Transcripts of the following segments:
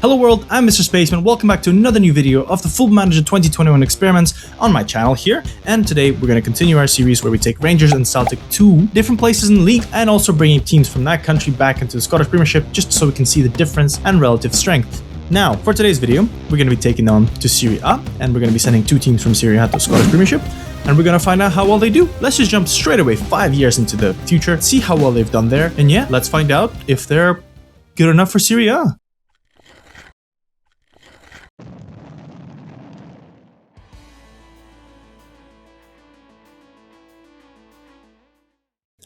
Hello world, I'm MrSpaceman. Welcome back to another new video of the Football Manager 2021 experiments on my channel here. And today we're going to continue our series where we take Rangers and Celtic to different places in the league and also bringing teams from that country back into the Scottish Premiership just so we can see the difference and relative strength. Now, for today's video, we're going to be taking them to Serie A and we're going to be sending two teams from Serie A to the Scottish Premiership. And we're going to find out how well they do. Let's just jump straight away 5 years into the future, see how well they've done there. And yeah, let's find out if they're good enough for Serie A.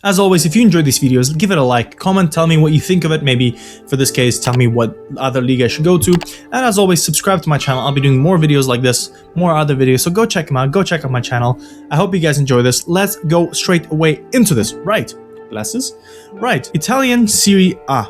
As always, if you enjoyed these videos, give it a like, comment, tell me what you think of it. Maybe for this case, tell me what other league I should go to. And as always, subscribe to my channel. I'll be doing more videos like this, more other videos. So go check them out. Go check out my channel. I hope you guys enjoy this. Let's go straight away into this. Right. Glasses. Right. Italian Serie A.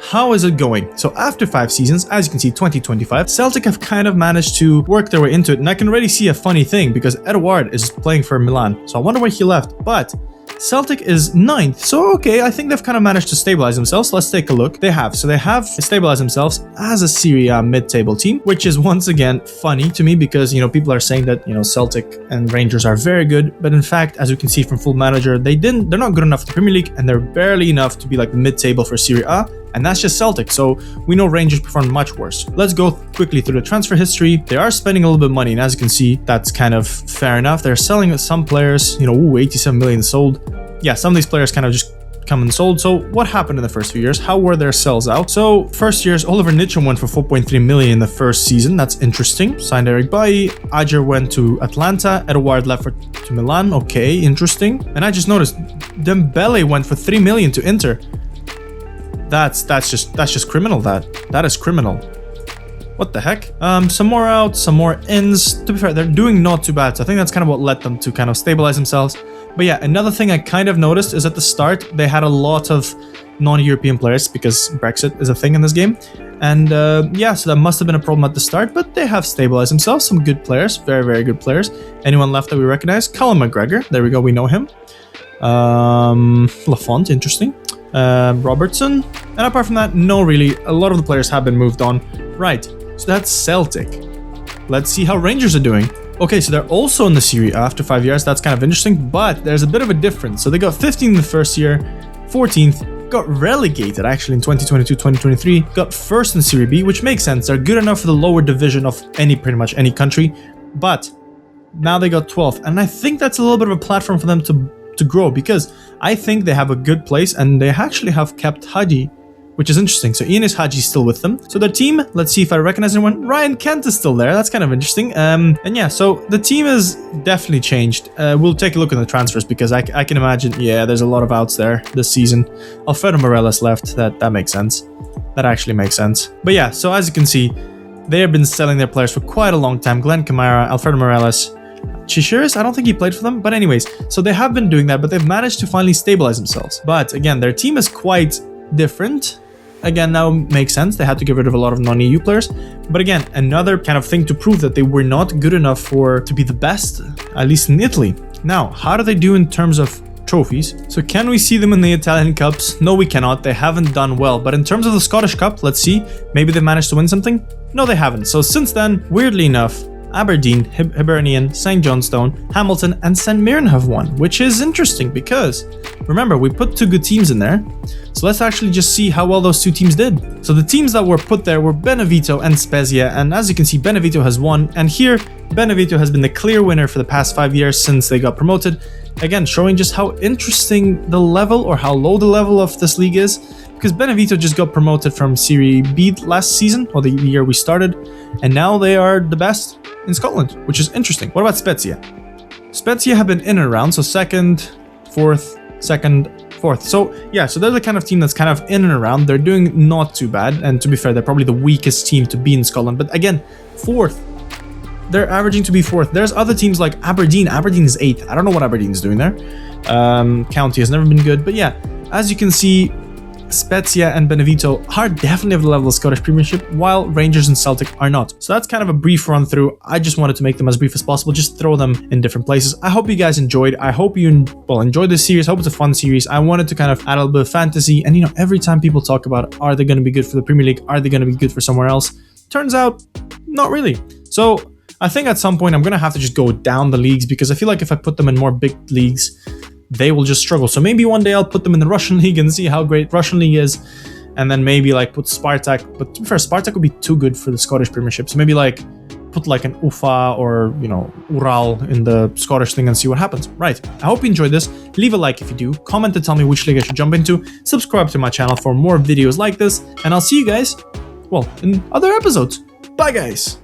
How is it going? So after 5 seasons, as you can see, 2025, Celtic have kind of managed to work their way into it. And I can already see a funny thing because Edouard is playing for Milan. So I wonder where he left. But Celtic is 9th, so okay, I think they've kind of managed to stabilize themselves. Let's take a look. They have stabilized themselves as a Serie A mid-table team, which is once again funny to me because, people are saying that, Celtic and Rangers are very good, but in fact, as you can see from Football Manager, they're not good enough for the Premier League, and they're barely enough to be like the mid-table for Serie A. And that's just Celtic, so we know Rangers performed much worse. Let's go quickly through the transfer history. They are spending a little bit of money, and as you can see, that's kind of fair enough. They're selling some players, 87 million sold. Yeah, some of these players kind of just come and sold. So what happened in the first few years? How were their sales out? So first years, Oliver Nitschel went for 4.3 million in the first season. That's interesting. Signed Eric Bailly. Ajer went to Atlanta. Edouard left to Milan. Okay, interesting. And I just noticed Dembele went for 3 million to Inter. That's just criminal. That is criminal. What the heck? Some more out, some more ins. To be fair, they're doing not too bad. So I think that's kind of what led them to kind of stabilize themselves. But yeah, another thing I kind of noticed is at the start, they had a lot of non-European players because Brexit is a thing in this game. And yeah, so that must have been a problem at the start, but they have stabilized themselves. Some good players, very, very good players. Anyone left that we recognize? Callum McGregor. There we go, we know him. Lafont, interesting. Robertson. And apart from that, no really. A lot of the players have been moved on. Right, so that's Celtic. Let's see how Rangers are doing. Okay, so they're also in the Serie A after 5 years. That's kind of interesting, but there's a bit of a difference. So they got 15th in the first year, 14th, got relegated actually in 2022-2023, got first in Serie B, which makes sense. They're good enough for the lower division of pretty much any country, but now they got 12th, and I think that's a little bit of a platform for them to grow because I think they have a good place and they actually have kept Hadji, which is interesting. So Ioannis Hadji is still with them. So their team, let's see if I recognize anyone. Ryan Kent is still there. That's kind of interesting. And yeah, so the team has definitely changed. We'll take a look at the transfers because I can imagine, yeah, there's a lot of outs there this season. Alfredo Morelos left. That makes sense. That actually makes sense. But yeah, so as you can see, they have been selling their players for quite a long time. Glenn Kamara, Alfredo Morelos, Chishiris, I don't think he played for them. But anyways, so they have been doing that, but they've managed to finally stabilize themselves. But again, their team is quite different. Again, now makes sense. They had to get rid of a lot of non-EU players. But again, another kind of thing to prove that they were not good enough to be the best, at least in Italy. Now, how do they do in terms of trophies? So can we see them in the Italian Cups? No, we cannot. They haven't done well. But in terms of the Scottish Cup, let's see. Maybe they managed to win something? No, they haven't. So since then, weirdly enough, Aberdeen, Hibernian, St. Johnstone, Hamilton, and St. Mirren have won, which is interesting because, remember, we put 2 good teams in there. So let's actually just see how well those 2 teams did. So the teams that were put there were Benevento and Spezia, and as you can see, Benevento has won, and here, Benevento has been the clear winner for the past 5 years since they got promoted. Again, showing just how interesting the level or how low the level of this league is, because Benevento just got promoted from Serie B last season, or the year we started, and now they are the best in Scotland, which is interesting. What about Spezia? Spezia have been in and around, so 2nd, 4th, 2nd, 4th. So yeah, so they're the kind of team that's kind of in and around. They're doing not too bad, and to be fair, they're probably the weakest team to be in Scotland. But again, 4th. They're averaging to be 4th. There's other teams like Aberdeen. Aberdeen is 8th. I don't know what Aberdeen is doing there. County has never been good, but yeah, as you can see, Spezia and Benevento are definitely of the level of Scottish Premiership, while Rangers and Celtic are not. So that's kind of a brief run through. I just wanted to make them as brief as possible, just throw them in different places. I hope you guys enjoyed. I hope you enjoyed this series. I hope it's a fun series. I wanted to kind of add a little bit of fantasy, and every time people talk about, are they going to be good for the Premier League? Are they going to be good for somewhere else? Turns out, not really. So I think at some point I'm gonna have to just go down the leagues, because I feel like if I put them in more big leagues, they will just struggle. So maybe one day I'll put them in the Russian league and see how great Russian league is, and then maybe like put Spartak. But to be fair, Spartak would be too good for the Scottish Premiership. So maybe like put like an Ufa or, you know, Ural in the Scottish thing and see what happens. Right. I hope you enjoyed this. Leave a like if you do. Comment to tell me which league I should jump into. Subscribe to my channel for more videos like this. And I'll see you guys, well, in other episodes. Bye, guys.